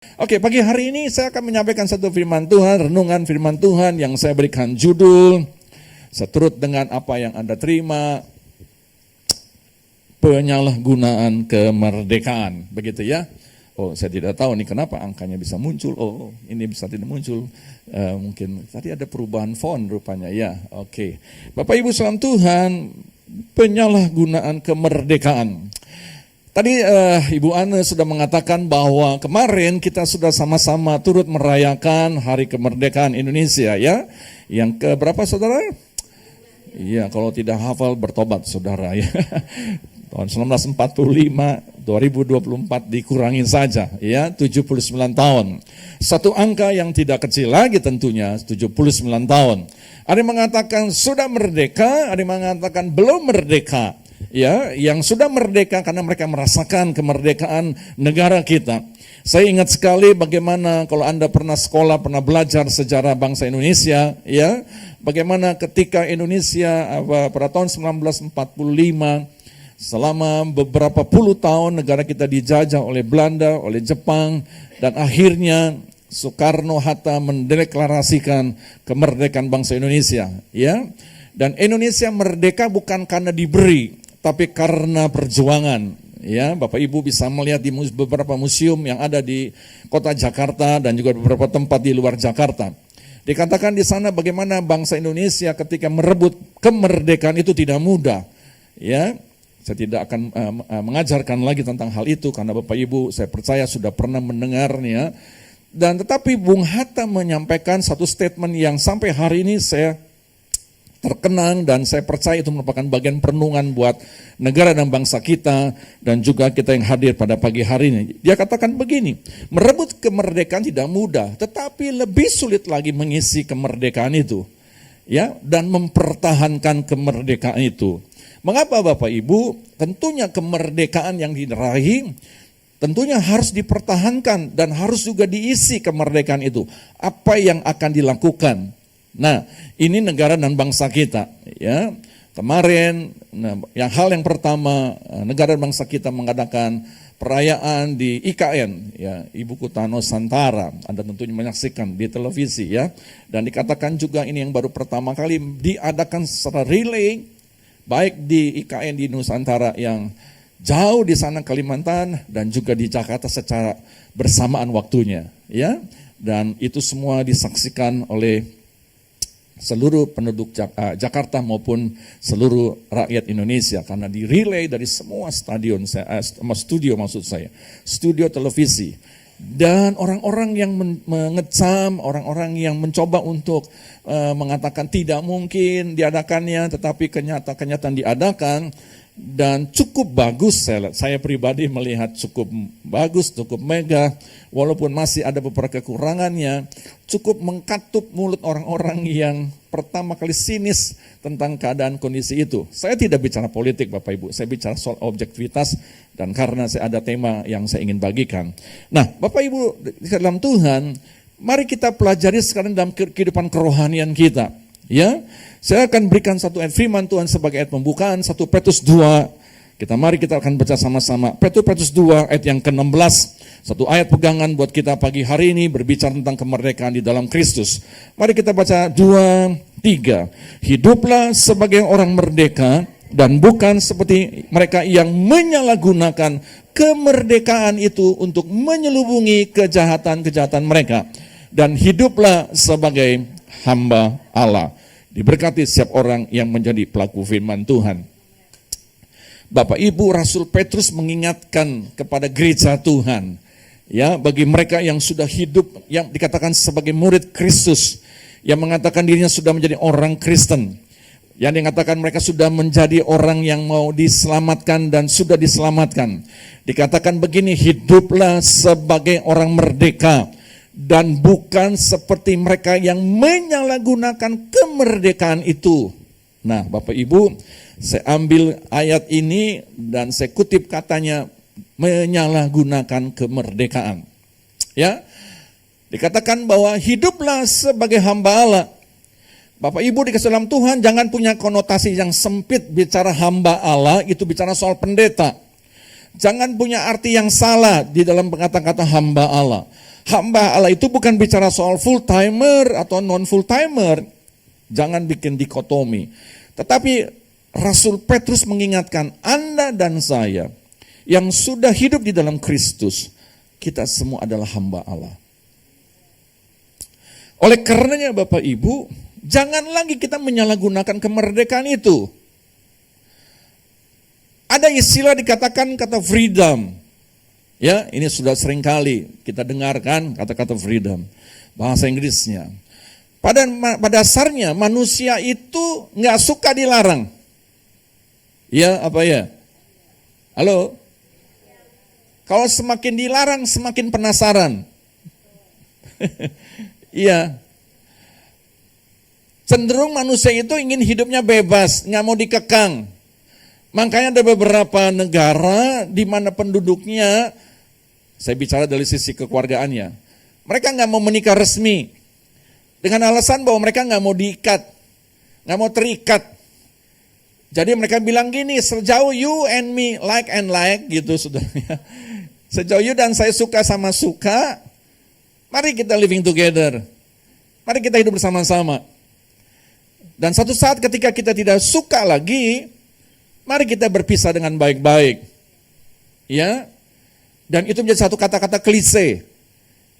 Oke, pagi hari ini saya akan menyampaikan satu firman Tuhan, renungan firman Tuhan yang saya berikan judul seturut dengan apa yang Anda terima, penyalahgunaan kemerdekaan, begitu ya. Oh, saya tidak tahu nih kenapa angkanya bisa muncul, oh ini bisa tidak muncul, mungkin tadi ada perubahan font rupanya ya. Oke, Bapak Ibu salam Tuhan, penyalahgunaan kemerdekaan. Tadi Ibu Ana sudah mengatakan bahwa kemarin kita sudah sama-sama turut merayakan Hari Kemerdekaan Indonesia ya. Yang ke berapa saudara? Iya, kalau tidak hafal bertobat saudara ya. Tahun 1945, 2024 dikurangin saja ya, 79 tahun. Satu angka yang tidak kecil lagi tentunya, 79 tahun. Ada yang mengatakan sudah merdeka, ada yang mengatakan belum merdeka. Ya, yang sudah merdeka karena mereka merasakan kemerdekaan negara kita. Saya ingat sekali bagaimana kalau Anda pernah sekolah, pernah belajar sejarah bangsa Indonesia, ya, bagaimana ketika Indonesia pada tahun 1945 selama beberapa puluh tahun negara kita dijajah oleh Belanda, oleh Jepang, dan akhirnya Soekarno-Hatta mendeklarasikan kemerdekaan bangsa Indonesia, ya. Dan Indonesia merdeka bukan karena diberi, tapi karena perjuangan. Ya, Bapak Ibu bisa melihat di beberapa museum yang ada di kota Jakarta dan juga beberapa tempat di luar Jakarta. Dikatakan di sana bagaimana bangsa Indonesia ketika merebut kemerdekaan itu tidak mudah. Ya, saya tidak akan mengajarkan lagi tentang hal itu karena Bapak Ibu saya percaya sudah pernah mendengarnya. Dan tetapi Bung Hatta menyampaikan satu statement yang sampai hari ini saya terkenang dan saya percaya itu merupakan bagian perenungan buat negara dan bangsa kita dan juga kita yang hadir pada pagi hari ini. Dia katakan begini, merebut kemerdekaan tidak mudah, tetapi lebih sulit lagi mengisi kemerdekaan itu, ya, dan mempertahankan kemerdekaan itu. Mengapa Bapak Ibu? Tentunya kemerdekaan yang diraih tentunya harus dipertahankan dan harus juga diisi kemerdekaan itu. Apa yang akan dilakukan? Nah, ini negara dan bangsa kita, ya. Kemarin, hal yang pertama, negara dan bangsa kita mengadakan perayaan di IKN, ya, Ibu Kota Nusantara. Anda tentunya menyaksikan di televisi, ya. Dan dikatakan juga ini yang baru pertama kali diadakan secara relay, baik di IKN di Nusantara yang jauh di sana Kalimantan dan juga di Jakarta secara bersamaan waktunya, ya. Dan itu semua disaksikan oleh seluruh penduduk Jakarta maupun seluruh rakyat Indonesia karena di relay dari semua stadion, studio maksud saya, studio televisi. Dan orang-orang yang mengecam, orang-orang yang mencoba untuk mengatakan tidak mungkin diadakannya, tetapi kenyataan diadakan. Dan cukup bagus, saya pribadi melihat cukup bagus, cukup megah, walaupun masih ada beberapa kekurangannya, cukup mengkatup mulut orang-orang yang pertama kali sinis tentang keadaan kondisi itu. Saya tidak bicara politik Bapak Ibu, saya bicara soal objektivitas dan karena saya ada tema yang saya ingin bagikan. Nah Bapak Ibu dalam Tuhan, mari kita pelajari sekarang dalam kehidupan kerohanian kita. Ya, saya akan berikan satu ayat firman Tuhan sebagai ayat pembukaan, 1 Petrus 2. Mari kita akan baca sama-sama. Petrus 2 ayat yang ke-16. Satu ayat pegangan buat kita pagi hari ini berbicara tentang kemerdekaan di dalam Kristus. Mari kita baca 2, 3. Hiduplah sebagai orang merdeka dan bukan seperti mereka yang menyalahgunakan kemerdekaan itu untuk menyelubungi kejahatan-kejahatan mereka. Dan hiduplah sebagai hamba Allah. Diberkati setiap orang yang menjadi pelaku firman Tuhan. Bapak Ibu, Rasul Petrus mengingatkan kepada gereja Tuhan, ya, bagi mereka yang sudah hidup, yang dikatakan sebagai murid Kristus, yang mengatakan dirinya sudah menjadi orang Kristen, yang dikatakan mereka sudah menjadi orang yang mau diselamatkan dan sudah diselamatkan. Dikatakan begini, hiduplah sebagai orang merdeka dan bukan seperti mereka yang menyalahgunakan kemerdekaan itu. Nah, Bapak Ibu, saya ambil ayat ini dan saya kutip katanya, menyalahgunakan kemerdekaan. Ya, dikatakan bahwa hiduplah sebagai hamba Allah. Bapak Ibu dikasih dalam Tuhan, jangan punya konotasi yang sempit bicara hamba Allah, itu bicara soal pendeta. Jangan punya arti yang salah di dalam kata-kata hamba Allah. Hamba Allah itu bukan bicara soal full timer atau non full timer. Jangan bikin dikotomi. Tetapi Rasul Petrus mengingatkan Anda dan saya yang sudah hidup di dalam Kristus, kita semua adalah hamba Allah. Oleh karenanya Bapak Ibu, jangan lagi kita menyalahgunakan kemerdekaan itu. Ada istilah dikatakan kata freedom. Ya, ini sudah sering kali kita dengarkan kata-kata freedom, bahasa Inggrisnya. Pada dasarnya manusia itu nggak suka dilarang. Ya, apa ya? Halo? Kalau semakin dilarang, semakin penasaran. Iya. Cenderung manusia itu ingin hidupnya bebas, nggak mau dikekang. Makanya ada beberapa negara di mana penduduknya, saya bicara dari sisi kekeluargaannya, mereka nggak mau menikah resmi dengan alasan bahwa mereka nggak mau diikat, nggak mau terikat. Jadi mereka bilang gini, sejauh you and me like and like gitu saudara. Sejauh you dan saya suka sama suka, mari kita living together, mari kita hidup bersama-sama. Dan satu saat ketika kita tidak suka lagi, mari kita berpisah dengan baik-baik. Ya. Dan itu menjadi satu kata-kata klise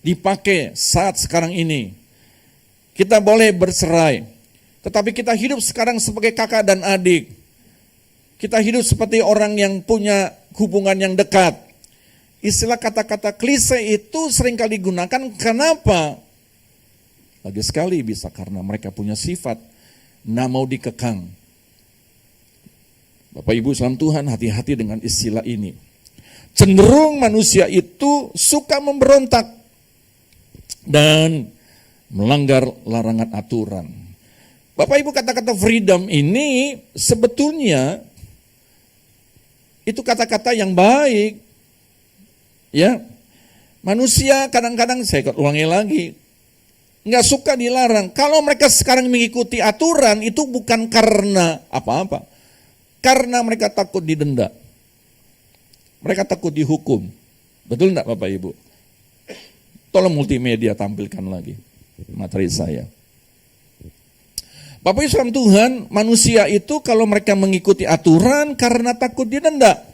dipakai saat sekarang ini. Kita boleh bercerai, tetapi kita hidup sekarang sebagai kakak dan adik. Kita hidup seperti orang yang punya hubungan yang dekat. Istilah kata-kata klise itu seringkali digunakan, kenapa? Lagi sekali bisa karena mereka punya sifat nggak mau dikekang. Bapak Ibu salam Tuhan, hati-hati dengan istilah ini. Cenderung manusia itu suka memberontak dan melanggar larangan aturan. Bapak Ibu, kata-kata freedom ini sebetulnya itu kata-kata yang baik. Ya, manusia kadang-kadang, saya ulangi lagi, nggak suka dilarang. Kalau mereka sekarang mengikuti aturan itu bukan karena apa-apa, karena mereka takut didenda. Mereka takut dihukum. Betul enggak Bapak Ibu? Tolong multimedia tampilkan lagi materi saya. Bapak Ibu salam Tuhan, manusia itu kalau mereka mengikuti aturan karena takut didenda.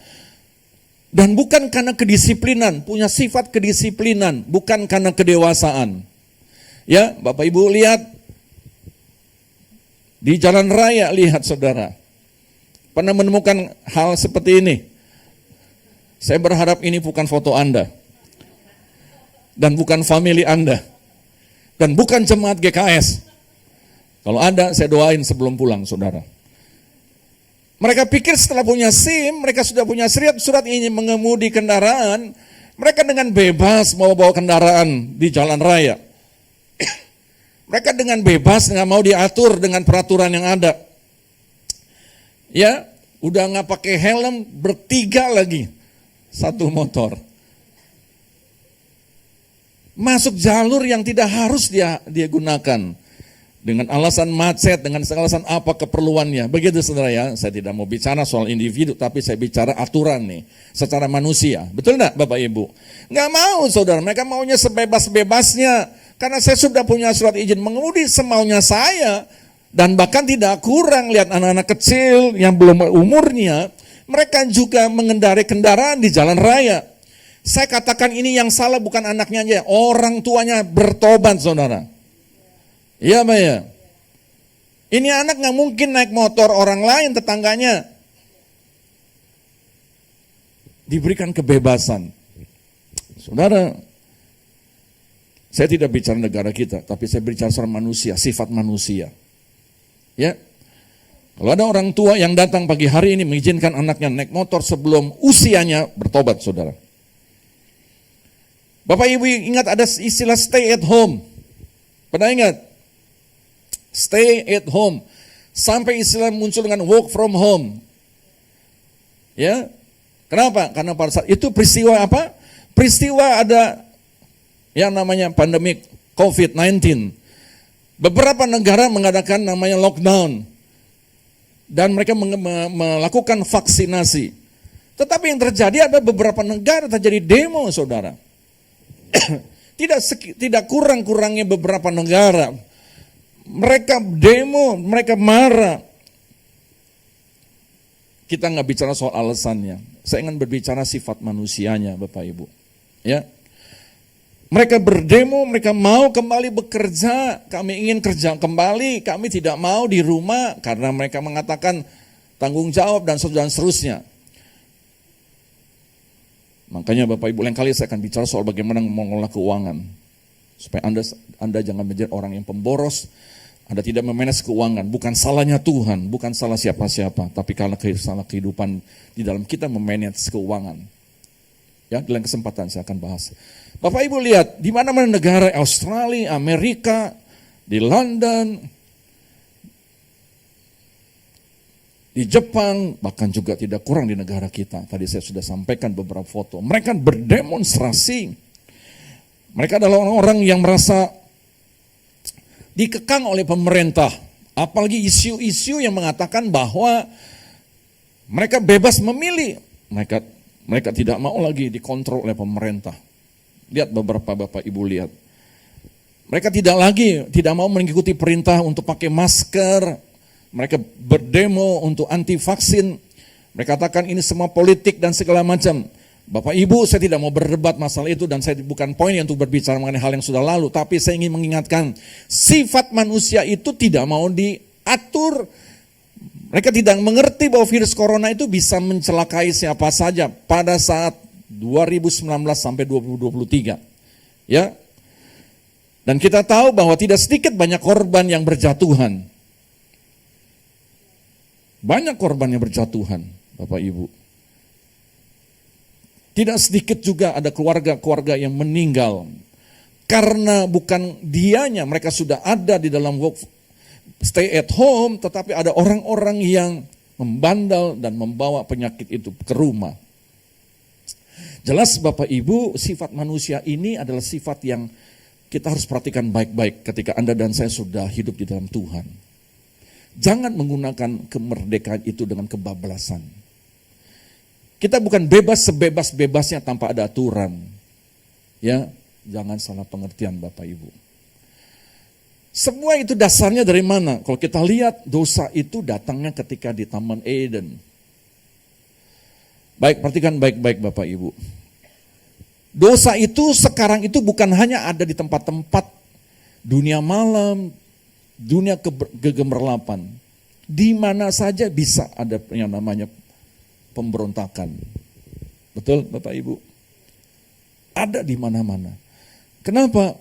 Dan bukan karena kedisiplinan, punya sifat kedisiplinan, bukan karena kedewasaan. Ya, Bapak Ibu lihat di jalan raya, lihat saudara. Pernah menemukan hal seperti ini? Saya berharap ini bukan foto Anda, dan bukan family Anda, dan bukan jemaat GKS. Kalau ada, saya doain sebelum pulang, saudara. Mereka pikir setelah punya SIM, mereka sudah punya surat ini mengemudi kendaraan, mereka dengan bebas mau bawa kendaraan di jalan raya. Mereka dengan bebas, nggak mau diatur dengan peraturan yang ada. Ya, udah nggak pakai helm, bertiga lagi. Satu motor. Masuk jalur yang tidak harus dia gunakan. Dengan alasan macet, dengan alasan apa keperluannya. Begitu saudara ya, saya tidak mau bicara soal individu, tapi saya bicara aturan nih. Secara manusia. Betul enggak Bapak Ibu? Nggak mau saudara, mereka maunya sebebas-bebasnya. Karena saya sudah punya surat izin mengemudi semaunya saya. Dan bahkan tidak kurang, lihat anak-anak kecil yang belum umurnya, mereka juga mengendarai kendaraan di jalan raya. Saya katakan ini yang salah bukan anaknya aja, orang tuanya bertobat saudara. Iya Pak ya. Ini anak nggak mungkin naik motor orang lain tetangganya. Diberikan kebebasan. Saudara, saya tidak bicara negara kita, tapi saya bicara soal manusia, sifat manusia. Ya. Kalau ada orang tua yang datang pagi hari ini mengizinkan anaknya naik motor sebelum usianya, bertobat saudara. Bapak Ibu ingat ada istilah stay at home. Pernah ingat? Stay at home. Sampai istilah muncul dengan work from home. Ya. Kenapa? Karena pada saat itu peristiwa apa? Peristiwa ada yang namanya pandemik COVID-19. Beberapa negara mengadakan namanya lockdown. Dan mereka melakukan vaksinasi. Tetapi yang terjadi ada beberapa negara terjadi demo saudara. Tidak kurang-kurangnya beberapa negara. Mereka demo, mereka marah. Kita nggak bicara soal alasannya. Saya ingin berbicara sifat manusianya, Bapak Ibu. Ya, mereka berdemo, mereka mau kembali bekerja. Kami ingin kerja kembali, kami tidak mau di rumah karena mereka mengatakan tanggung jawab dan seterusnya. Makanya Bapak Ibu, lain kali saya akan bicara soal bagaimana mengelola keuangan. Supaya Anda jangan menjadi orang yang pemboros, Anda tidak memanage keuangan. Bukan salahnya Tuhan, bukan salah siapa-siapa, tapi karena salah kehidupan di dalam kita memanage keuangan. Ya, dalam kesempatan saya akan bahas. Bapak Ibu lihat, di mana-mana negara, Australia, Amerika, di London, di Jepang, bahkan juga tidak kurang di negara kita. Tadi saya sudah sampaikan beberapa foto. Mereka berdemonstrasi. Mereka adalah orang-orang yang merasa dikekang oleh pemerintah. Apalagi isu-isu yang mengatakan bahwa mereka bebas memilih. Mereka tidak mau lagi dikontrol oleh pemerintah. Lihat beberapa Bapak Ibu lihat. Mereka tidak mau mengikuti perintah untuk pakai masker. Mereka berdemo untuk anti vaksin. Mereka katakan ini semua politik dan segala macam. Bapak Ibu, saya tidak mau berdebat masalah itu dan saya bukan poin untuk berbicara mengenai hal yang sudah lalu. Tapi saya ingin mengingatkan, sifat manusia itu tidak mau diatur. Mereka tidak mengerti bahwa virus corona itu bisa mencelakai siapa saja pada saat 2019 sampai 2023. Ya. Dan kita tahu bahwa tidak sedikit banyak korban yang berjatuhan. Banyak korban yang berjatuhan, Bapak Ibu. Tidak sedikit juga ada keluarga-keluarga yang meninggal. Karena bukan dianya, mereka sudah ada di dalam stay at home, tetapi ada orang-orang yang membandel dan membawa penyakit itu ke rumah. Jelas Bapak Ibu, sifat manusia ini adalah sifat yang kita harus perhatikan baik-baik ketika Anda dan saya sudah hidup di dalam Tuhan. Jangan menggunakan kemerdekaan itu dengan kebablasan. Kita bukan bebas sebebas-bebasnya tanpa ada aturan. Ya, jangan salah pengertian Bapak Ibu. Semua itu dasarnya dari mana? Kalau kita lihat dosa itu datangnya ketika di Taman Eden. Baik, perhatikan baik-baik Bapak Ibu. Dosa itu sekarang itu bukan hanya ada di tempat-tempat dunia malam, dunia kegemerlapan. Di mana saja bisa ada yang namanya pemberontakan. Betul Bapak Ibu? Ada di mana-mana. Kenapa?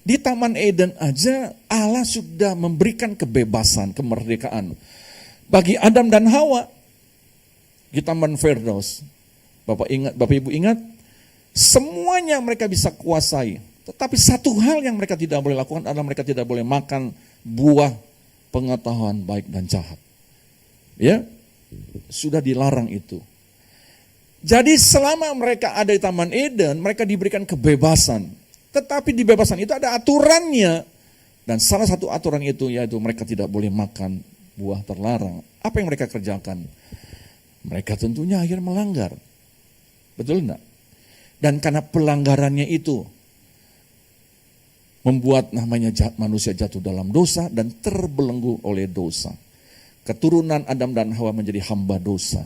Di Taman Eden aja Allah sudah memberikan kebebasan, kemerdekaan bagi Adam dan Hawa. Di Taman Firdaus. Bapak Ibu ingat? Semuanya mereka bisa kuasai. Tetapi satu hal yang mereka tidak boleh lakukan adalah mereka tidak boleh makan buah pengetahuan baik dan jahat. Ya, sudah dilarang itu. Jadi selama mereka ada di Taman Eden, mereka diberikan kebebasan. Tetapi di bebasan itu ada aturannya. Dan salah satu aturan itu yaitu mereka tidak boleh makan buah terlarang. Apa yang mereka kerjakan? Mereka tentunya akhirnya melanggar. Betul enggak? Dan karena pelanggarannya itu membuat namanya manusia jatuh dalam dosa dan terbelenggu oleh dosa. Keturunan Adam dan Hawa menjadi hamba dosa.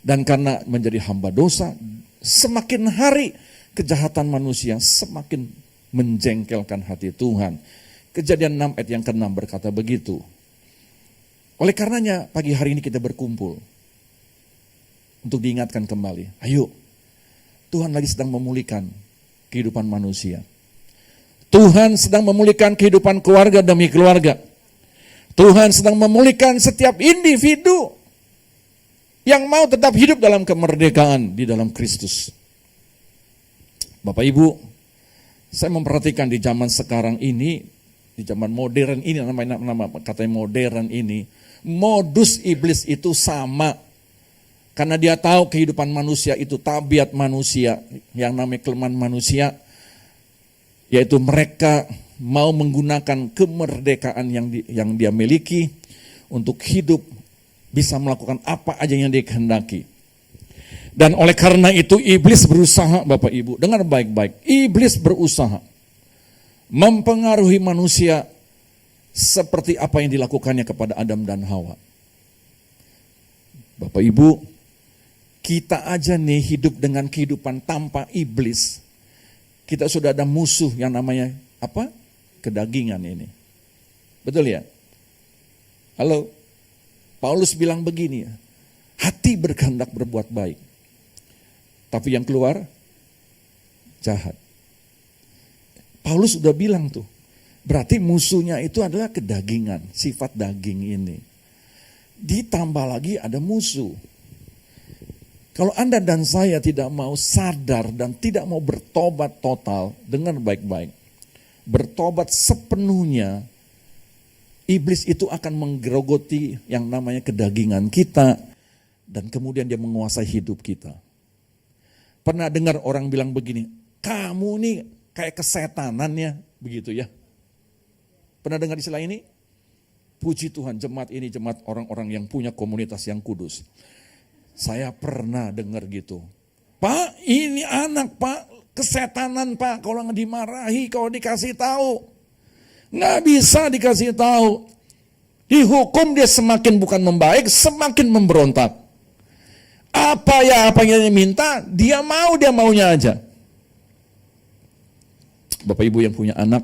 Dan karena menjadi hamba dosa, semakin hari kejahatan manusia semakin menjengkelkan hati Tuhan. Kejadian 6 ayat yang ke-6 berkata begitu. Oleh karenanya pagi hari ini kita berkumpul untuk diingatkan kembali. Ayo, Tuhan lagi sedang memulihkan kehidupan manusia. Tuhan sedang memulihkan kehidupan keluarga demi keluarga. Tuhan sedang memulihkan setiap individu yang mau tetap hidup dalam kemerdekaan di dalam Kristus. Bapak Ibu, saya memperhatikan di zaman sekarang ini, di zaman modern ini, nama katanya modern ini, modus iblis itu sama. Karena dia tahu kehidupan manusia itu tabiat manusia, yang namanya kelemahan manusia, yaitu mereka mau menggunakan kemerdekaan yang dia miliki untuk hidup bisa melakukan apa aja yang dia kehendaki. Dan oleh karena itu iblis berusaha, Bapak Ibu, dengar baik-baik, iblis berusaha mempengaruhi manusia seperti apa yang dilakukannya kepada Adam dan Hawa. Bapak Ibu, kita aja nih hidup dengan kehidupan tanpa iblis. Kita sudah ada musuh yang namanya apa? Kedagingan ini. Betul ya? Halo? Paulus bilang begini ya, hati berkehendak berbuat baik, tapi yang keluar jahat. Paulus sudah bilang tuh, berarti musuhnya itu adalah kedagingan, sifat daging ini. Ditambah lagi ada musuh. Kalau Anda dan saya tidak mau sadar dan tidak mau bertobat total, dengar baik-baik, bertobat sepenuhnya, iblis itu akan menggerogoti yang namanya kedagingan kita, dan kemudian dia menguasai hidup kita. Pernah dengar orang bilang begini, kamu nih kayak kesetanannya, begitu ya. Pernah dengar istilah ini? Puji Tuhan, jemaat ini jemaat orang-orang yang punya komunitas yang kudus. Saya pernah dengar gitu. Pak, ini anak Pak, kesetanan Pak, kalau nggak dimarahi, kalau dikasih tahu. Nggak bisa dikasih tahu. Dihukum dia semakin bukan membaik, semakin memberontak. Apa yang dia minta, dia maunya aja. Bapak Ibu yang punya anak,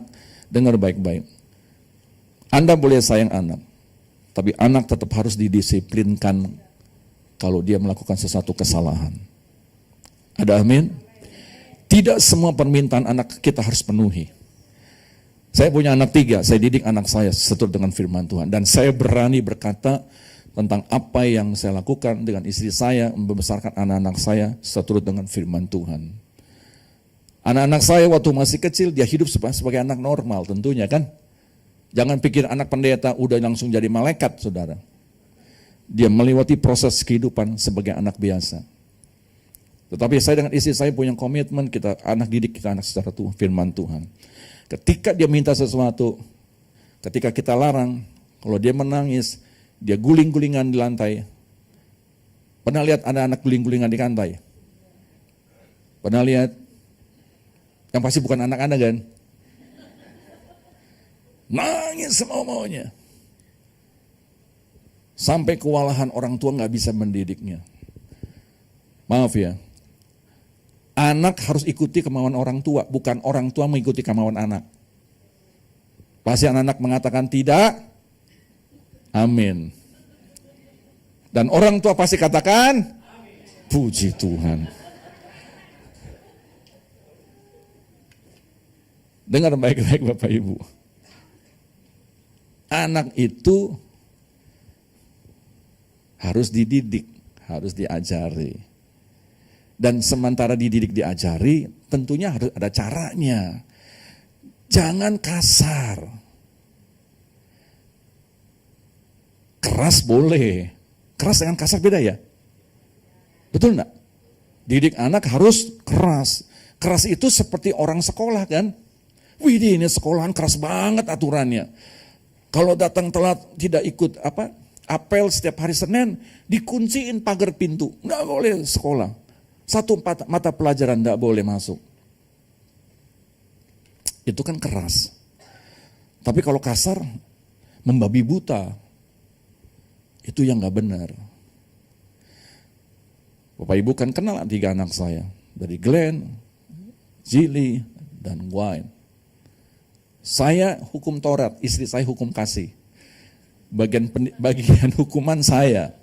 dengar baik-baik. Anda boleh sayang anak, tapi anak tetap harus didisiplinkan kalau dia melakukan sesuatu kesalahan. Ada amin? Tidak semua permintaan anak kita harus penuhi. Saya punya anak 3, saya didik anak saya seturut dengan firman Tuhan. Dan saya berani berkata tentang apa yang saya lakukan dengan istri saya, membesarkan anak-anak saya seturut dengan firman Tuhan. Anak-anak saya waktu masih kecil, dia hidup sebagai anak normal tentunya kan. Jangan pikir anak pendeta udah langsung jadi malaikat, saudara. Dia melewati proses kehidupan sebagai anak biasa. Tetapi saya dengan istri saya punya komitmen, kita anak didik kita anak secara firman Tuhan. Ketika dia minta sesuatu, ketika kita larang, kalau dia menangis, dia guling-gulingan di lantai. Pernah lihat anak-anak guling-gulingan di lantai? Pernah lihat? Yang pasti bukan anak-anak kan? Nangis semau-maunya. Sampai kewalahan orang tua gak bisa mendidiknya. Maaf ya. Anak harus ikuti kemauan orang tua, bukan orang tua mengikuti kemauan anak. Pasti anak-anak mengatakan tidak, amin. Dan orang tua pasti katakan, puji Tuhan. Dengar baik-baik Bapak Ibu. Anak itu harus dididik, harus diajari. Dan sementara dididik diajari, tentunya harus ada caranya. Jangan kasar. Keras boleh. Keras dengan kasar beda ya? Betul enggak? Didik anak harus keras. Keras itu seperti orang sekolah kan? Wih, ini sekolahan keras banget aturannya. Kalau datang telat tidak ikut apel setiap hari Senin, dikunciin pagar pintu. Enggak boleh sekolah. Satu mata pelajaran enggak boleh masuk. Itu kan keras. Tapi kalau kasar, membabi buta. Itu yang enggak benar. Bapak Ibu kan kenal 3 anak saya. Dari Glenn, Zili, dan Wayne. Saya hukum Taurat, istri saya hukum kasih. Bagian hukuman saya.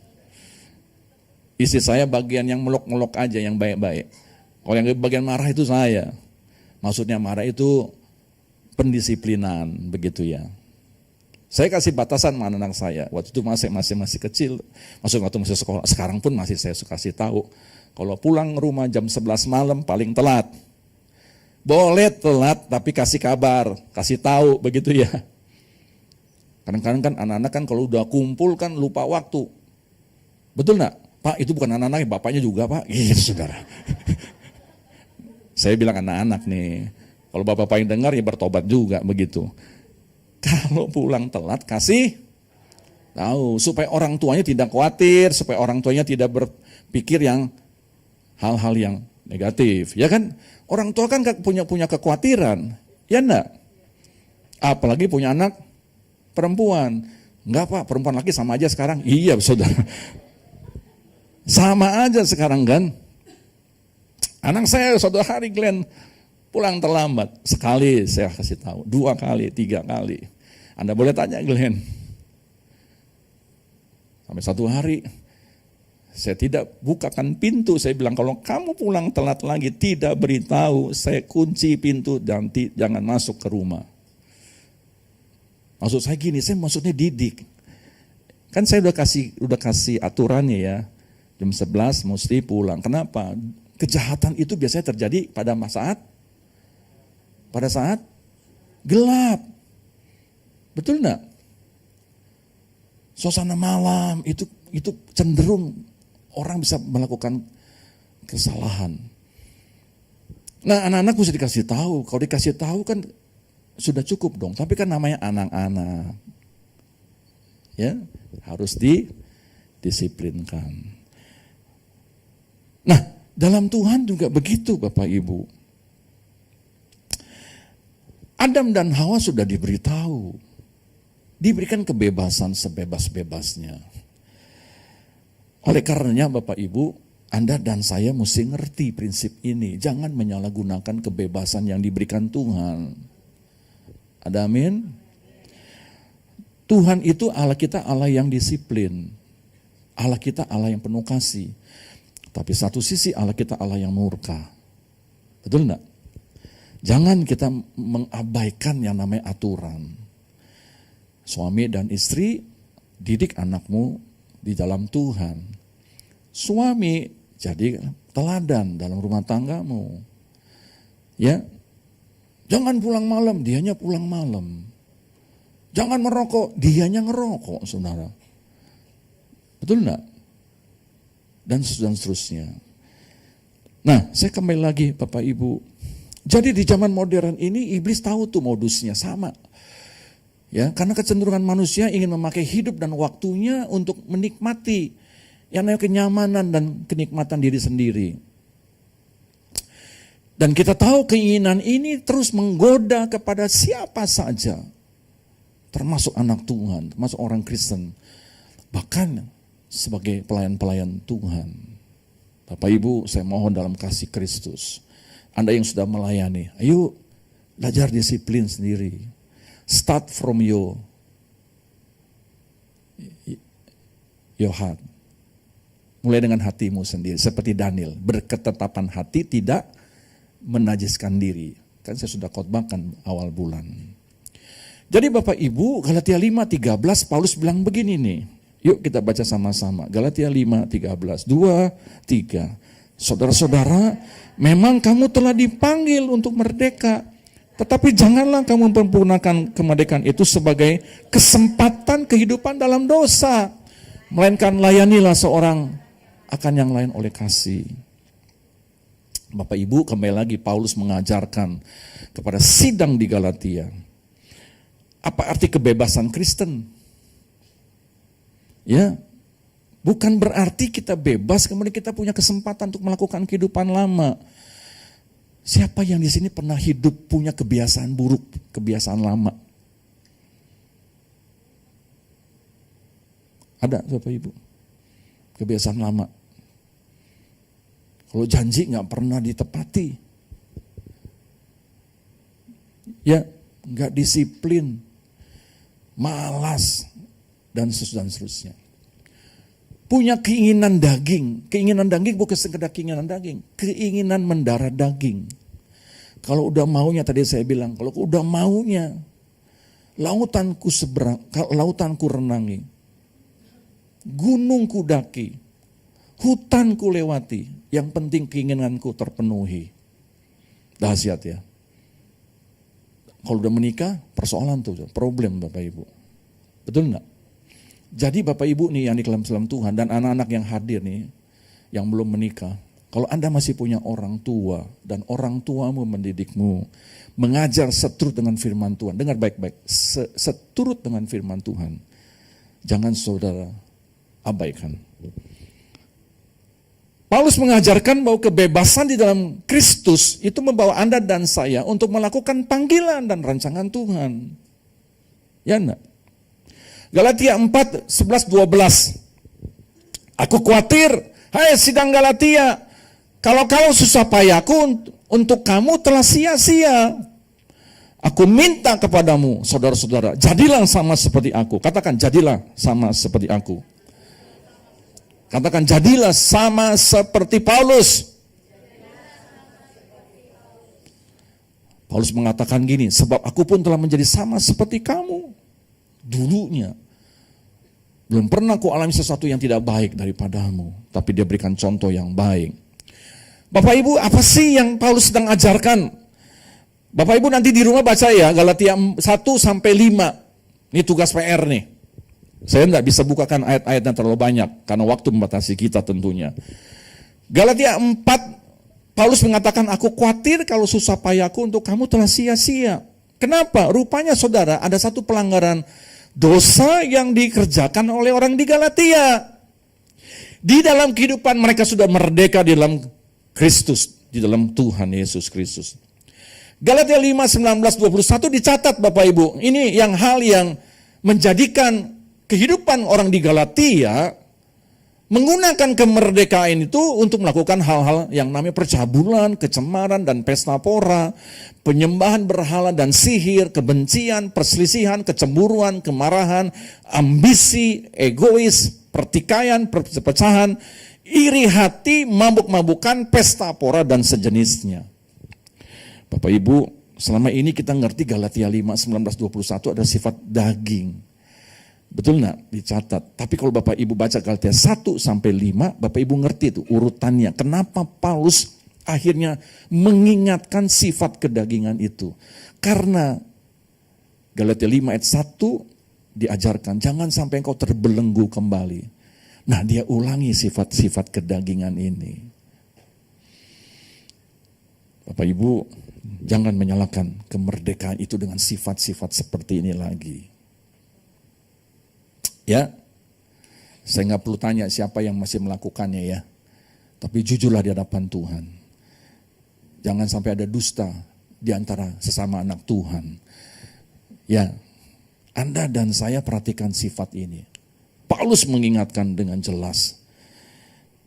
Istri saya bagian yang melok-melok aja, yang baik-baik. Kalau yang bagian marah itu saya. Maksudnya marah itu pendisiplinan, begitu ya. Saya kasih batasan sama anak saya. Waktu itu masih kecil, waktu masih sekolah. Sekarang pun masih saya kasih tahu. Kalau pulang rumah jam 11 malam paling telat. Boleh telat tapi kasih kabar, kasih tahu, begitu ya. Kadang-kadang kan anak-anak kan kalau udah kumpul kan lupa waktu. Betul enggak? Pak, itu bukan anak-anaknya, bapaknya juga Pak. Iya saudara. Saya bilang anak-anak nih. Kalau bapak yang dengar ya bertobat juga begitu. Kalau pulang telat kasih tahu. Supaya orang tuanya tidak khawatir, supaya orang tuanya tidak berpikir yang hal-hal yang negatif, ya kan? Orang tua kan punya kekhawatiran, ya enggak? Apalagi punya anak perempuan. Enggak Pak, perempuan laki sama aja sekarang. Iya saudara, sama aja sekarang kan. Anak saya suatu hari Glenn pulang terlambat. Sekali saya kasih tahu, 2 kali, 3 kali. Anda boleh tanya Glenn. Sampai satu hari, saya tidak bukakan pintu. Saya bilang, kalau kamu pulang telat lagi, tidak beritahu, saya kunci pintu dan jangan masuk ke rumah. Maksud saya gini, saya maksudnya didik. Kan saya udah kasih aturannya ya. Jam 11 mesti pulang. Kenapa? Kejahatan itu biasanya terjadi pada saat gelap. Betul enggak? Suasana malam itu cenderung orang bisa melakukan kesalahan. Nah, anak-anak mesti dikasih tahu. Kalau dikasih tahu kan sudah cukup dong. Tapi kan namanya anak-anak. Ya, harus didisiplinkan. Nah, dalam Tuhan juga begitu Bapak Ibu. Adam dan Hawa sudah diberitahu. Diberikan kebebasan sebebas-bebasnya. Oleh karenanya Bapak Ibu, Anda dan saya mesti ngerti prinsip ini. Jangan menyalahgunakan kebebasan yang diberikan Tuhan. Ada amin? Tuhan itu Allah kita Allah yang disiplin. Allah kita Allah yang penuh kasih. Tapi satu sisi Allah kita Allah yang murka. Betul enggak? Jangan kita mengabaikan yang namanya aturan. Suami dan istri, didik anakmu di dalam Tuhan. Suami jadi teladan dalam rumah tanggamu. Ya, jangan pulang malam, dianya pulang malam. Jangan merokok, dianya ngerokok, saudara. Betul enggak? Dan seterusnya. Nah, saya kembali lagi Bapak Ibu. Jadi di zaman modern ini iblis tahu tuh modusnya sama. Ya, karena kecenderungan manusia ingin memakai hidup dan waktunya untuk menikmati yang namanya kenyamanan dan kenikmatan diri sendiri. Dan kita tahu keinginan ini terus menggoda kepada siapa saja. Termasuk anak Tuhan, termasuk orang Kristen. Bahkan sebagai pelayan-pelayan Tuhan. Bapak Ibu, saya mohon dalam kasih Kristus. Anda yang sudah melayani, ayo belajar disiplin sendiri. Start from your heart. Mulai dengan hatimu sendiri. Seperti Daniel, berketetapan hati tidak menajiskan diri. Kan saya sudah khotbahkan awal bulan. Jadi Bapak Ibu, Galatia 5:13 Paulus bilang begini nih. Yuk kita baca sama-sama. Galatia 5:13. 2, 3. Saudara-saudara, memang kamu telah dipanggil untuk merdeka. Tetapi janganlah kamu mempergunakan kemerdekaan itu sebagai kesempatan kehidupan dalam dosa. Melainkan layanilah seorang akan yang lain oleh kasih. Bapak Ibu, kembali lagi Paulus mengajarkan kepada sidang di Galatia. Apa arti kebebasan Kristen? Ya, bukan berarti kita bebas kemudian kita punya kesempatan untuk melakukan kehidupan lama. Siapa yang di sini pernah hidup punya kebiasaan buruk, kebiasaan lama? Ada Bapak Ibu? Kebiasaan lama. Kalau janji nggak pernah ditepati. Ya, nggak disiplin. Malas. Dan seterusnya. Punya keinginan daging bukan sekedar keinginan daging, keinginan mendarah daging. Kalau udah maunya, tadi saya bilang, kalau udah maunya, lautanku seberang, lautanku renangi, gunungku daki, hutanku lewati, yang penting keinginanku terpenuhi. Dahsyat ya. Kalau udah menikah, persoalan tuh, problem Bapak Ibu. Betul enggak? Jadi Bapak Ibu nih yang di dalam Tuhan dan anak-anak yang hadir nih, yang belum menikah, kalau Anda masih punya orang tua dan orang tuamu mendidikmu, mengajar seturut dengan firman Tuhan, dengar baik-baik, seturut dengan firman Tuhan, jangan saudara abaikan. Paulus mengajarkan bahwa kebebasan di dalam Kristus itu membawa Anda dan saya untuk melakukan panggilan dan rancangan Tuhan. Ya enggak? Galatia 4, 11, 12. Aku khawatir, hai sidang Galatia, kalau susah payahku untuk kamu telah sia-sia. Aku minta kepadamu, saudara-saudara, jadilah sama seperti aku. Katakan, jadilah sama seperti aku. Katakan, jadilah sama seperti Paulus. Paulus mengatakan gini, sebab aku pun telah menjadi sama seperti kamu. Dulunya. Belum pernah ku alami sesuatu yang tidak baik daripadamu. Tapi dia berikan contoh yang baik. Bapak Ibu, apa sih yang Paulus sedang ajarkan? Bapak Ibu nanti di rumah baca ya, Galatia 1 sampai 5. Ini tugas PR nih. Saya tidak bisa bukakan ayat-ayatnya terlalu banyak, karena waktu membatasi kita tentunya. Galatia 4, Paulus mengatakan, aku khawatir kalau susah payahku untuk kamu telah sia-sia. Kenapa? Rupanya saudara, ada satu pelanggaran dosa yang dikerjakan oleh orang di Galatia. Di dalam kehidupan mereka sudah merdeka di dalam Kristus, di dalam Tuhan Yesus Kristus. Galatia 5, 19, 21 dicatat Bapak Ibu. Ini hal yang menjadikan kehidupan orang di Galatia menggunakan kemerdekaan itu untuk melakukan hal-hal yang namanya percabulan, kecemaran, dan pesta pora, penyembahan berhala dan sihir, kebencian, perselisihan, kecemburuan, kemarahan, ambisi, egois, pertikaian, perpecahan, iri hati, mabuk-mabukan, pesta pora, dan sejenisnya. Bapak Ibu, selama ini kita ngerti Galatia 5, 19, 21 ada sifat daging. Betul enggak? Dicatat. Tapi kalau Bapak Ibu baca Galatia 1 sampai 5, Bapak Ibu ngerti itu urutannya. Kenapa Paulus akhirnya mengingatkan sifat kedagingan itu? Karena Galatia 5 ayat 1 diajarkan, jangan sampai engkau terbelenggu kembali. Nah, dia ulangi sifat-sifat kedagingan ini. Bapak Ibu, jangan menyalahkan kemerdekaan itu dengan sifat-sifat seperti ini lagi. Ya, saya nggak perlu tanya siapa yang masih melakukannya ya. Tapi jujurlah di hadapan Tuhan. Jangan sampai ada dusta di antara sesama anak Tuhan. Ya, Anda dan saya perhatikan sifat ini. Paulus mengingatkan dengan jelas.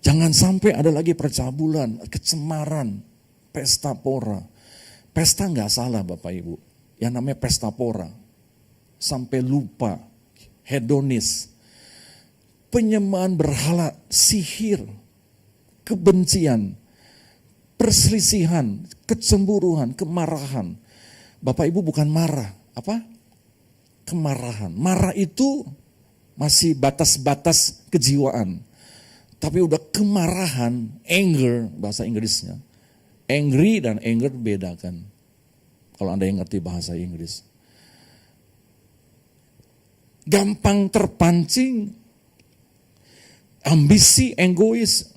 Jangan sampai ada lagi percabulan, kecemaran, pesta pora. Pesta nggak salah Bapak Ibu. Yang namanya pesta pora. Sampai lupa. Hedonis, penyembahan berhala, sihir, kebencian, perselisihan, kecemburuan, kemarahan. Bapak Ibu bukan marah, apa? Kemarahan. Marah itu masih batas-batas kejiwaan. Tapi udah kemarahan, anger bahasa Inggrisnya. Angry dan anger beda kan. Kalau Anda yang ngerti bahasa Inggris. Gampang terpancing, ambisi, egois,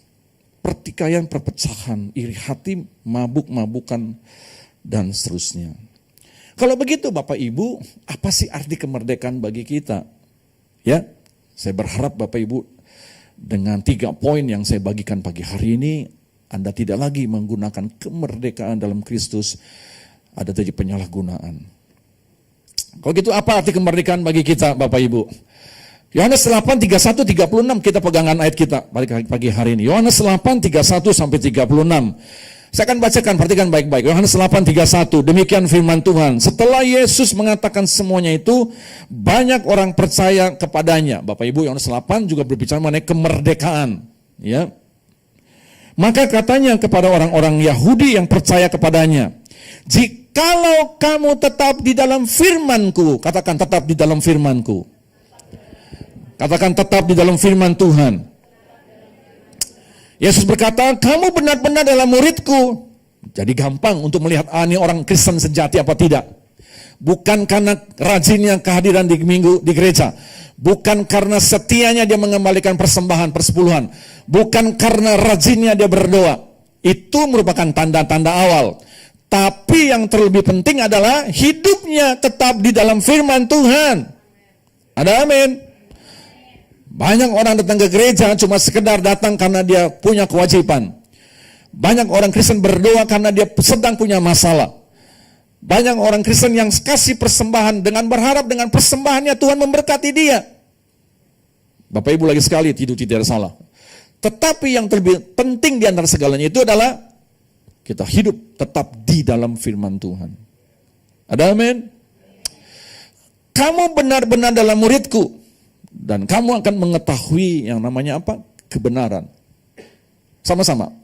pertikaian, perpecahan, iri hati, mabuk-mabukan, dan seterusnya. Kalau begitu Bapak Ibu, apa sih arti kemerdekaan bagi kita? Ya, saya berharap Bapak Ibu dengan 3 poin yang saya bagikan pagi hari ini, Anda tidak lagi menggunakan kemerdekaan dalam Kristus, ada terjadi penyalahgunaan. Kalau gitu apa arti kemerdekaan bagi kita Bapak Ibu? Yohanes 8, 31, 36 kita pegangan ayat kita pagi hari ini. Yohanes 8, 31 sampai 36. Saya akan bacakan, perhatikan baik-baik. Yohanes 8, 31, demikian firman Tuhan. Setelah Yesus mengatakan semuanya itu, banyak orang percaya kepadanya. Bapak Ibu, Yohanes 8 juga berbicara mengenai kemerdekaan. Ya. Maka katanya kepada orang-orang Yahudi yang percaya kepadanya, jikalau kamu tetap di dalam firman-Ku, katakan tetap di dalam firman-Ku. Katakan tetap di dalam firman Tuhan. Yesus berkata, kamu benar-benar adalah murid-Ku. Jadi gampang untuk melihat ini orang Kristen sejati apa tidak. Bukan karena rajinnya kehadiran di minggu di gereja. Bukan karena setianya dia mengembalikan persembahan persepuluhan. Bukan karena rajinnya dia berdoa. Itu merupakan tanda-tanda awal. Tapi yang terlebih penting adalah hidupnya tetap di dalam firman Tuhan. Ada amin? Banyak orang datang ke gereja cuma sekedar datang karena dia punya kewajiban. Banyak orang Kristen berdoa karena dia sedang punya masalah. Banyak orang Kristen yang kasih persembahan dengan berharap dengan persembahannya Tuhan memberkati dia. Bapak Ibu lagi sekali, itu tidak salah. Tetapi yang terlebih penting di antara segalanya itu adalah kita hidup tetap di dalam firman Tuhan. Ada amin? Kamu benar-benar dalam muridku. Dan kamu akan mengetahui yang namanya apa? Kebenaran. Sama-sama.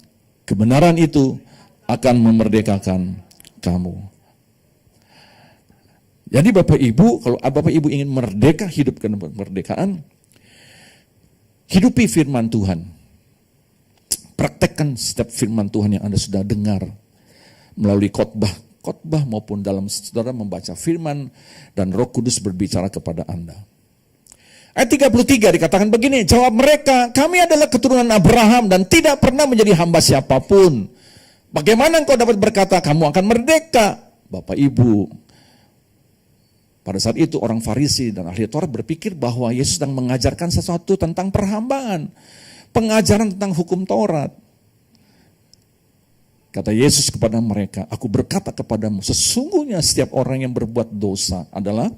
Kebenaran itu akan memerdekakan kamu. Jadi Bapak Ibu, kalau Bapak Ibu ingin merdeka, hidup kemerdekaan, hidupi firman Tuhan. Praktekkan setiap firman Tuhan yang Anda sudah dengar melalui khotbah maupun dalam saudara membaca firman dan Roh Kudus berbicara kepada Anda. Ayat 33 dikatakan begini, jawab mereka, kami adalah keturunan Abraham dan tidak pernah menjadi hamba siapapun. Bagaimana engkau dapat berkata kamu akan merdeka? Bapak Ibu, pada saat itu orang Farisi dan ahli Taurat berpikir bahwa Yesus sedang mengajarkan sesuatu tentang perhambaan. Pengajaran tentang hukum Taurat. Kata Yesus kepada mereka, aku berkata kepadamu, sesungguhnya setiap orang yang berbuat dosa adalah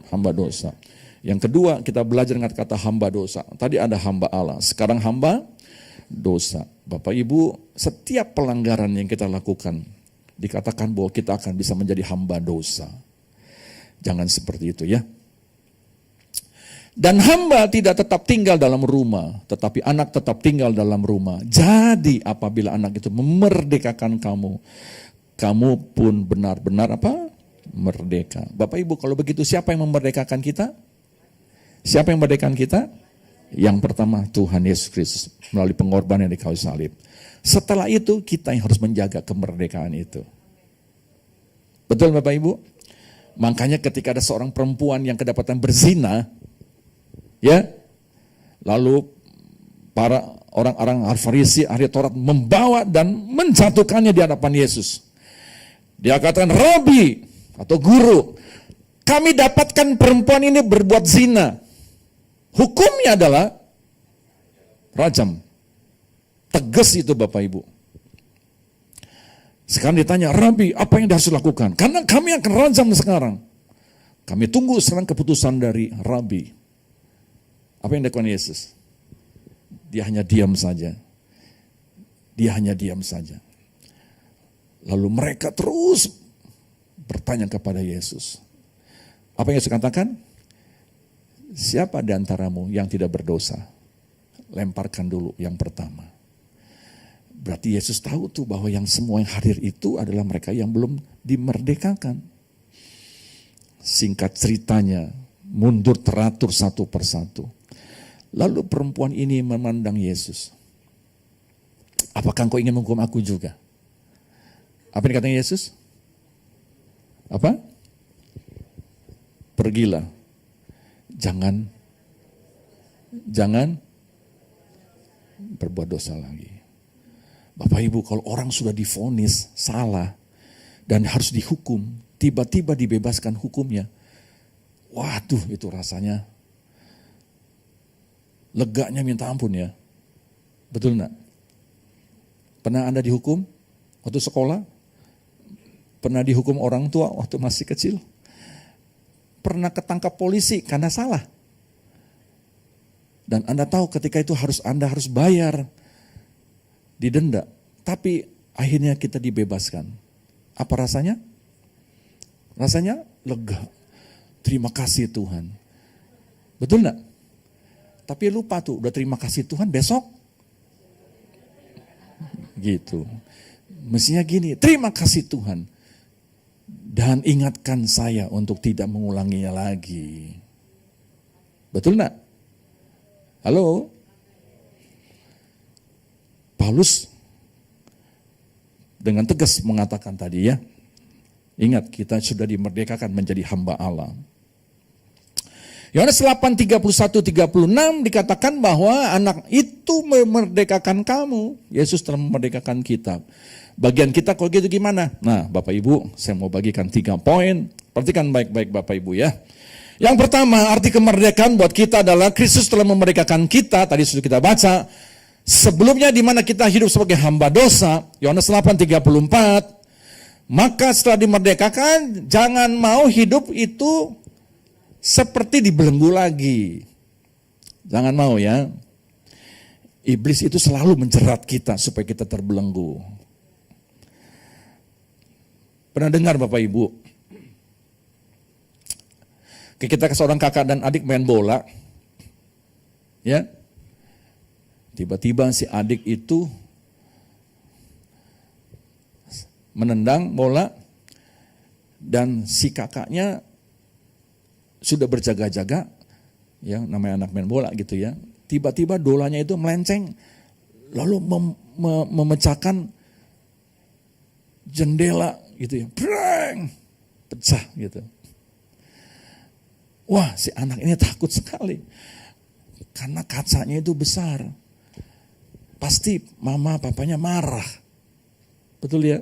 hamba dosa. Yang kedua, kita belajar dengan kata hamba dosa. Tadi ada hamba Allah, sekarang hamba dosa. Bapak Ibu, setiap pelanggaran yang kita lakukan, dikatakan bahwa kita akan bisa menjadi hamba dosa. Jangan seperti itu ya. Dan hamba tidak tetap tinggal dalam rumah, tetapi anak tetap tinggal dalam rumah. Jadi apabila anak itu memerdekakan kamu, kamu pun benar-benar apa? Merdeka. Bapak Ibu, kalau begitu siapa yang memerdekakan kita? Siapa yang memerdekakan kita? Yang pertama Tuhan Yesus Kristus melalui pengorbanan di kayu salib. Setelah itu kita yang harus menjaga kemerdekaan itu. Betul Bapak Ibu? Makanya ketika ada seorang perempuan yang kedapatan berzina, ya, lalu para orang-orang Farisi, ahli Taurat membawa dan menjatuhkannya di hadapan Yesus. Dia katakan, Rabi atau guru, kami dapatkan perempuan ini berbuat zina. Hukumnya adalah rajam. Tegas itu Bapak Ibu. Sekarang ditanya, Rabi, apa yang harus dilakukan? Karena kami akan rajam sekarang. Kami tunggu sekarang keputusan dari Rabi. Apa yang dilakukan Yesus? Dia hanya diam saja. Dia hanya diam saja. Lalu mereka terus bertanya kepada Yesus. Apa yang Yesus katakan? Siapa di antaramu yang tidak berdosa? Lemparkan dulu yang pertama. Berarti Yesus tahu tuh bahwa yang semua yang hadir itu adalah mereka yang belum dimerdekakan. Singkat ceritanya, mundur teratur satu persatu. Lalu perempuan ini memandang Yesus. Apakah engkau ingin menghukum aku juga? Apa yang dikatakan Yesus? Apa? Pergilah. Jangan berbuat dosa lagi. Bapak Ibu, kalau orang sudah divonis salah dan harus dihukum, tiba-tiba dibebaskan hukumnya. Waduh, itu rasanya leganya minta ampun ya. Betul enggak? Pernah Anda dihukum waktu sekolah? Pernah dihukum orang tua waktu masih kecil? Pernah ketangkap polisi karena salah? Dan Anda tahu ketika itu Anda harus bayar, didenda. Tapi akhirnya kita dibebaskan. Apa rasanya? Rasanya lega. Terima kasih Tuhan. Betul enggak? Tapi lupa tuh, udah terima kasih Tuhan, besok gitu. Mestinya gini, terima kasih Tuhan. Dan ingatkan saya untuk tidak mengulanginya lagi. Betul enggak? Halo? Paulus dengan tegas mengatakan tadi ya, ingat kita sudah dimerdekakan menjadi hamba Allah. Yohanes 8:31-36 dikatakan bahwa anak itu memerdekakan kamu. Yesus telah memerdekakan kita. Bagian kita kalau gitu gimana? Nah Bapak Ibu, saya mau bagikan 3 poin. Perhatikan baik-baik Bapak Ibu ya. Yang pertama, arti kemerdekaan buat kita adalah Kristus telah memerdekakan kita, tadi sudah kita baca. Sebelumnya di mana kita hidup sebagai hamba dosa, Yohanes 8:34. Maka setelah dimerdekakan, jangan mau hidup itu seperti dibelenggu lagi. Jangan mau ya. Iblis itu selalu menjerat kita supaya kita terbelenggu. Pernah dengar Bapak Ibu? Kita seorang kakak dan adik main bola, ya, tiba-tiba si adik itu menendang bola dan si kakaknya sudah berjaga-jaga, ya namanya anak main bola gitu ya. Tiba-tiba bolanya itu melenceng, lalu memecahkan jendela gitu ya, breng, pecah gitu. Wah, si anak ini takut sekali. Karena kacanya itu besar. Pasti mama papanya marah. Betul ya?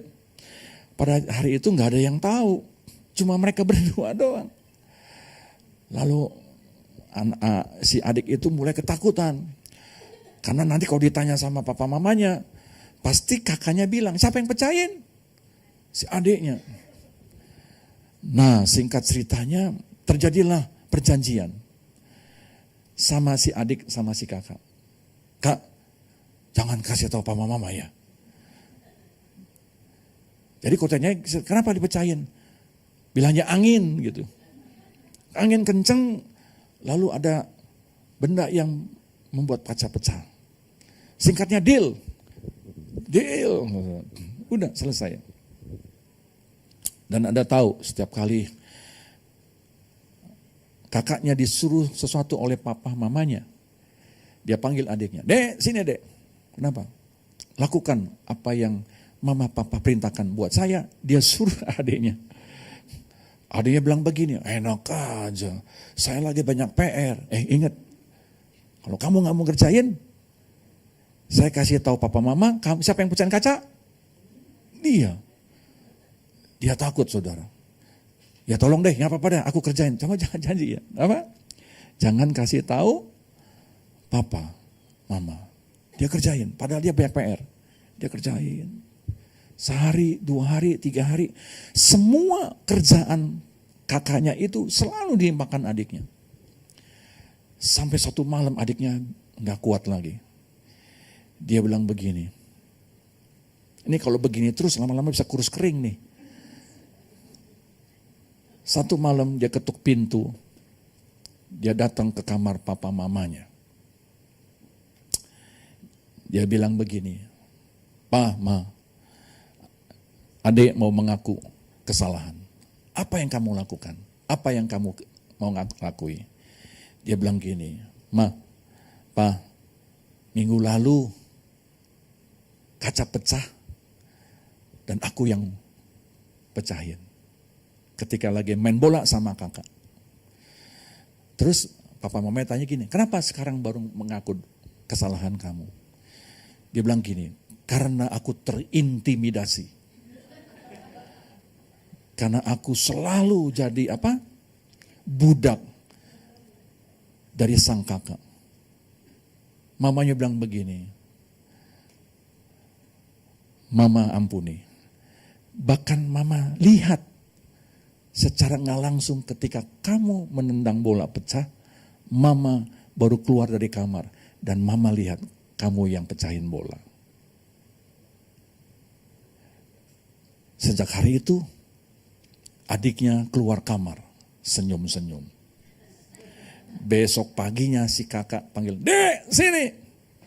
Pada hari itu nggak ada yang tahu. Cuma mereka berdua doang. Lalu si adik itu mulai ketakutan. Karena nanti kalau ditanya sama papa mamanya, pasti kakaknya bilang, siapa yang pecahin? Si adiknya. Nah, singkat ceritanya terjadilah perjanjian sama si adik sama si kakak. Kak, jangan kasih tahu papa mama ya. Jadi kotanya kenapa dipecahin? Bilangnya angin gitu. Angin kenceng, lalu ada benda yang membuat kaca pecah. Singkatnya deal. Deal. Udah selesai. Dan Anda tahu setiap kali kakaknya disuruh sesuatu oleh papa mamanya, dia panggil adiknya, Dek, sini Dek. Kenapa? Lakukan apa yang mama papa perintahkan buat saya. Dia suruh adiknya. Adiknya bilang begini, enak aja, saya lagi banyak PR. Ingat, kalau kamu gak mau ngerjain, saya kasih tahu papa mama, siapa yang pecahin kaca? Dia takut saudara. Ya tolong deh, nggak apa-apa deh, aku kerjain. Cuma jangan janji ya, apa? Jangan kasih tahu papa, mama. Dia kerjain, padahal dia banyak PR. Dia kerjain. Sehari, 2 hari, 3 hari. Semua kerjaan kakaknya itu selalu dimakan adiknya. Sampai satu malam adiknya nggak kuat lagi. Dia bilang begini, ini kalau begini terus lama-lama bisa kurus kering nih. Satu malam dia ketuk pintu, dia datang ke kamar papa mamanya. Dia bilang begini, Pa, Ma, adik mau mengaku kesalahan. Apa yang kamu lakukan? Apa yang kamu mau lakui? Dia bilang gini, Ma, Pa, minggu lalu kaca pecah dan aku yang pecahin. Ketika lagi main bola sama kakak. Terus papa mamanya tanya gini, kenapa sekarang baru mengaku kesalahan kamu? Dia bilang gini, karena aku terintimidasi. Karena aku selalu jadi apa? Budak dari sang kakak. Mamanya bilang begini, Mama ampuni. Bahkan mama lihat secara nggak langsung ketika kamu menendang bola pecah, mama baru keluar dari kamar dan mama lihat kamu yang pecahin bola. Sejak hari itu adiknya keluar kamar senyum-senyum. Besok paginya si kakak panggil, Dek sini.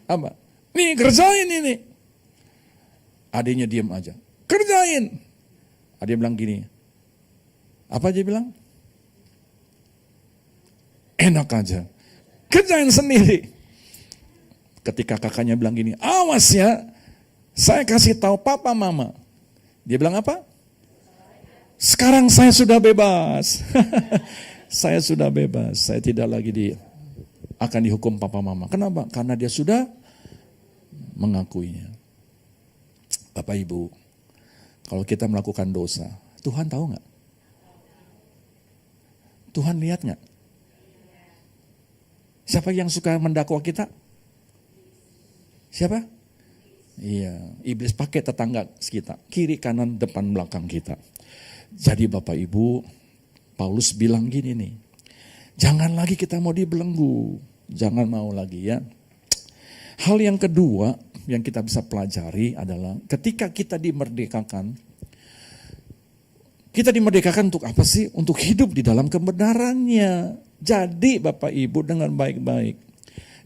Apa? Nih kerjain ini. Adiknya diam aja. Kerjain. Adik bilang gini, apa dia bilang? Enak aja. Kerjain sendiri. Ketika kakaknya bilang gini, awas ya, saya kasih tahu papa mama. Dia bilang apa? Sekarang saya sudah bebas. Saya sudah bebas. Saya tidak lagi akan dihukum papa mama. Kenapa? Karena dia sudah mengakuinya. Bapak Ibu, kalau kita melakukan dosa, Tuhan tahu nggak? Tuhan lihat nggak? Siapa yang suka mendakwa kita? Siapa? Iya, iblis pakai tetangga kita, kiri, kanan, depan, belakang kita. Jadi Bapak Ibu, Paulus bilang gini nih, jangan lagi kita mau dibelenggu, jangan mau lagi ya. Hal yang kedua yang kita bisa pelajari adalah ketika kita dimerdekakan untuk apa sih? Untuk hidup di dalam kebenarannya. Jadi Bapak Ibu dengan baik-baik.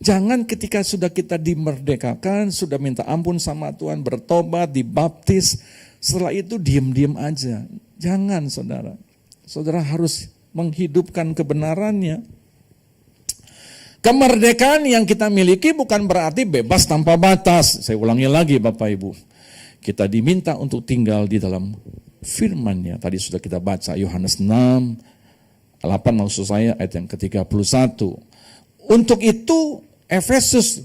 Jangan ketika sudah kita dimerdekakan, sudah minta ampun sama Tuhan, bertobat, dibaptis, setelah itu diam-diam aja. Jangan saudara. Saudara harus menghidupkan kebenarannya. Kemerdekaan yang kita miliki bukan berarti bebas tanpa batas. Saya ulangi lagi Bapak Ibu. Kita diminta untuk tinggal di dalam firman-Nya. Tadi sudah kita baca Yohanes 6, 8 maksud saya ayat yang ke-31. Untuk itu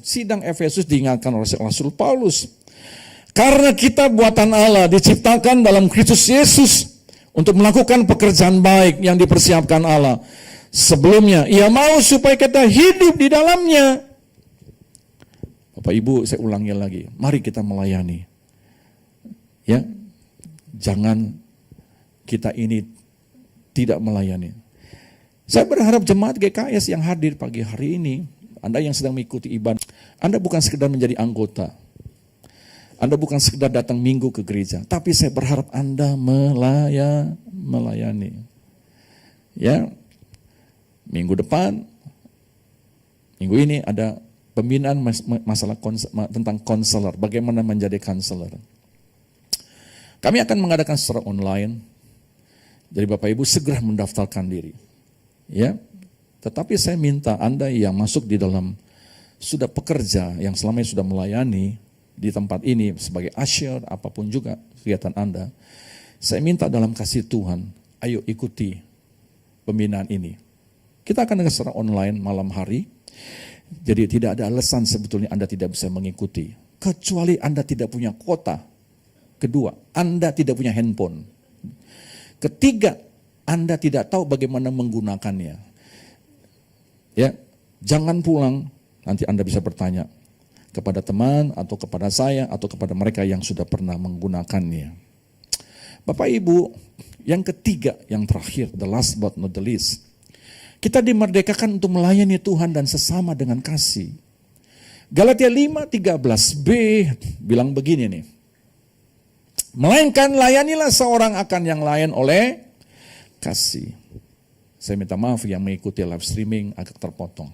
sidang Efesus diingatkan oleh Rasul Paulus. Karena kita buatan Allah diciptakan dalam Kristus Yesus untuk melakukan pekerjaan baik yang dipersiapkan Allah. Sebelumnya ia mau supaya kita hidup di dalamnya. Bapak Ibu, saya ulangi lagi. Mari kita melayani. Ya. Jangan kita ini tidak melayani. Saya berharap jemaat GKS yang hadir pagi hari ini, Anda yang sedang mengikuti ibadah, Anda bukan sekedar menjadi anggota. Anda bukan sekedar datang minggu ke gereja, tapi saya berharap Anda melayani. Ya. Minggu depan, minggu ini ada pembinaan masalah tentang konselor, bagaimana menjadi konselor. Kami akan mengadakan secara online. Jadi Bapak Ibu segera mendaftarkan diri. Ya. Tetapi saya minta Anda yang masuk di dalam sudah pekerja, yang selama ini sudah melayani di tempat ini sebagai usher, apapun juga kegiatan Anda, saya minta dalam kasih Tuhan, ayo ikuti pembinaan ini. Kita akan dengan secara online malam hari. Jadi tidak ada alasan sebetulnya Anda tidak bisa mengikuti. Kecuali Anda tidak punya kuota. Kedua, Anda tidak punya handphone. Ketiga, Anda tidak tahu bagaimana menggunakannya. Ya, jangan pulang, nanti Anda bisa bertanya kepada teman atau kepada saya atau kepada mereka yang sudah pernah menggunakannya. Bapak Ibu, yang ketiga, yang terakhir, the last but not the least. Kita dimerdekakan untuk melayani Tuhan dan sesama dengan kasih. Galatia 5:13b bilang begini nih. Melainkan layanilah seorang akan yang lain oleh kasih. Saya minta maaf yang mengikuti live streaming agak terpotong.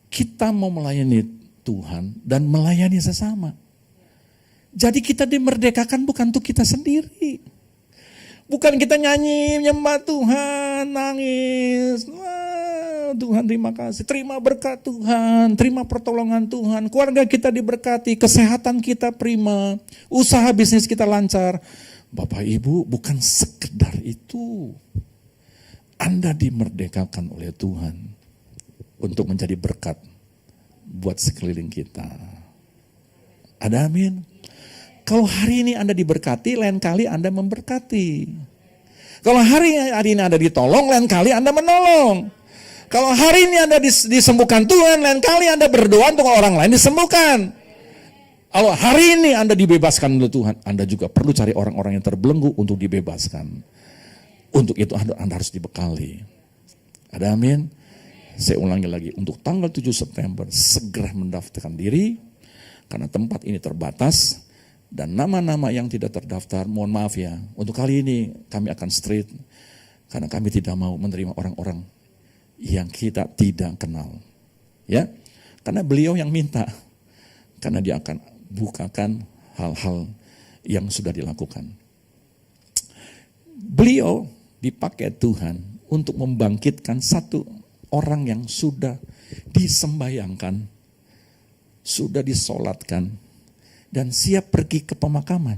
Kita mau melayani Tuhan dan melayani sesama. Jadi kita dimerdekakan bukan untuk kita sendiri. Bukan kita nyanyi, nyembah Tuhan, nangis. Wah, Tuhan terima kasih, terima berkat Tuhan, terima pertolongan Tuhan. Keluarga kita diberkati, kesehatan kita prima, usaha bisnis kita lancar. Bapak Ibu, bukan sekedar itu. Anda dimerdekakan oleh Tuhan untuk menjadi berkat buat sekeliling kita. Ada amin? Kalau hari ini Anda diberkati, lain kali Anda memberkati. Kalau hari ini Anda ditolong, lain kali Anda menolong. Kalau hari ini Anda disembuhkan Tuhan, lain kali Anda berdoa untuk orang lain disembuhkan. Kalau hari ini Anda dibebaskan oleh Tuhan, Anda juga perlu cari orang-orang yang terbelenggu untuk dibebaskan. Untuk itu Anda harus dibekali. Ada amin? Saya ulangi lagi, untuk tanggal 7 September segera mendaftarkan diri, karena tempat ini terbatas. Dan nama-nama yang tidak terdaftar, mohon maaf ya, untuk kali ini kami akan straight, karena kami tidak mau menerima orang-orang yang kita tidak kenal. Ya, karena beliau yang minta, karena dia akan bukakan hal-hal yang sudah dilakukan. Beliau dipakai Tuhan untuk membangkitkan satu orang yang sudah disembayangkan, sudah disolatkan, dan siap pergi ke pemakaman.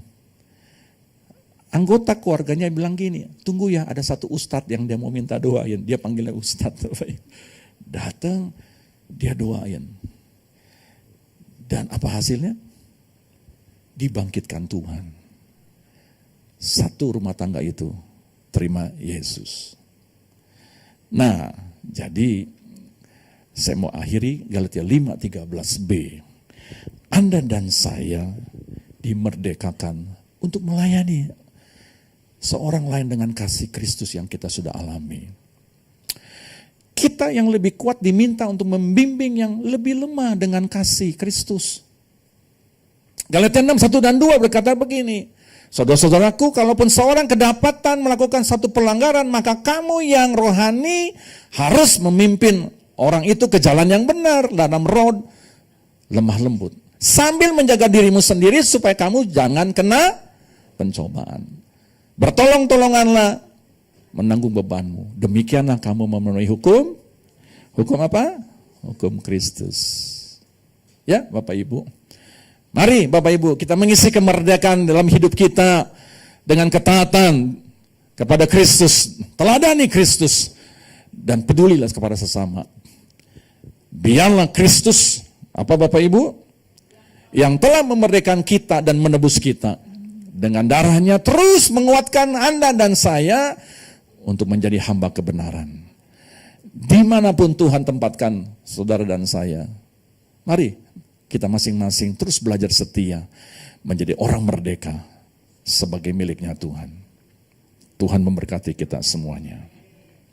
Anggota keluarganya bilang gini, tunggu ya, ada satu ustadz yang dia mau minta doain. Dia panggilnya ustadz. Datang, dia doain. Dan apa hasilnya? Dibangkitkan Tuhan. Satu rumah tangga itu terima Yesus. Nah, jadi Saya mau akhiri Galatia 5:13b. Anda dan saya dimerdekakan untuk melayani seorang lain dengan kasih Kristus yang kita sudah alami. Kita yang lebih kuat diminta untuk membimbing yang lebih lemah dengan kasih Kristus. Galatia 6:1 dan 2 berkata begini, saudara-saudaraku, kalaupun seorang kedapatan melakukan satu pelanggaran, maka kamu yang rohani harus memimpin orang itu ke jalan yang benar dalam roh lemah lembut. Sambil menjaga dirimu sendiri supaya kamu jangan kena pencobaan. Bertolong-tolonganlah menanggung bebanmu. Demikianlah kamu memenuhi hukum. Hukum apa? Hukum Kristus. Ya, Bapak Ibu. Mari Bapak Ibu, kita mengisi kemerdekaan dalam hidup kita dengan ketaatan kepada Kristus. Teladani Kristus dan pedulilah kepada sesama. Biarlah Kristus, apa Bapak Ibu? Yang telah memerdekakan kita dan menebus kita. Dengan darahnya terus menguatkan Anda dan saya untuk menjadi hamba kebenaran. Dimanapun Tuhan tempatkan saudara dan saya, mari kita masing-masing terus belajar setia menjadi orang merdeka sebagai miliknya Tuhan. Tuhan memberkati kita semuanya.